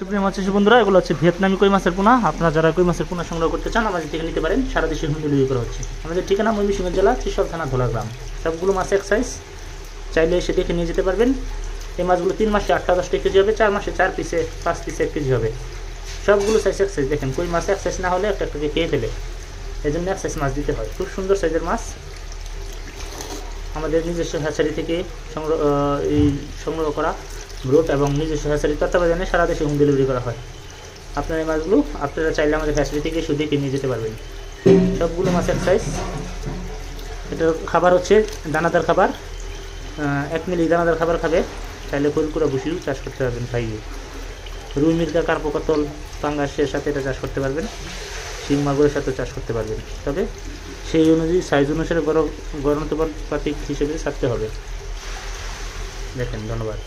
সুপ্রিয় মাছ চাষী বন্ধুরা, এগুলো হচ্ছে ভিয়েতনামি কই মাছের পোনা। আপনারা যারা কই মাছের পোনা সংগ্রহ করতে চান আমাদের থেকে নিতে পারেন। সারা দেশে হোম ডেলিভারি করা হচ্ছে। আমাদের ঠিকানা ময়মনসিংহ জেলা ত্রিশাল থানা ধোলা গ্রাম। সবগুলো মাছ এক সাইজ, চাইলে এসে দেখে নিয়ে যেতে পারবেন। এই মাছগুলো 3 মাসে 8টা 10টা কেজি হবে, 4 মাসে 4 পিসে 5 পিসে 1 কেজি হবে। সবগুলো সাইজ এক সাইজ। দেখেন কই মাছ এক সাইজ না হলে একটা একটাকে খেয়ে ফেলে, এই জন্য এক সাইজ মাছ দিতে হয়। খুব সুন্দর সাইজের মাছ আমাদের নিজস্ব হ্যাচারি থেকে সংগ্রহ করা ব্রোড এবং নিজস্ব হ্যাচারি তত্ত্বাবধানে সারা দেশে হোম ডেলিভারি করা হয়। আপনার এই মাছগুলো আপনারা চাইলে আমাদের হ্যাচারি থেকে শুধু দেখে নিয়ে যেতে পারবেন। সবগুলো মাছ এক সাইজ। এটার খাবার হচ্ছে দানাদার খাবার, 1 মিলি দানাদার খাবার খাবে। চাইলে ফুলকুড়া ভুসিও চাষ করতে পারবেন খাইয়ে। রুই, মির্গা, কার্পো, কাতল, পাঙ্গাসের সাথে এটা চাষ করতে পারবেন। শিং মাগুরের সাথে চাষ করতে পারবেন। তবে সেই অনুযায়ী সাইজ অনুসারে গণানুপাতিক হিসেবে ছাড়তে হবে। দেখেন, ধন্যবাদ।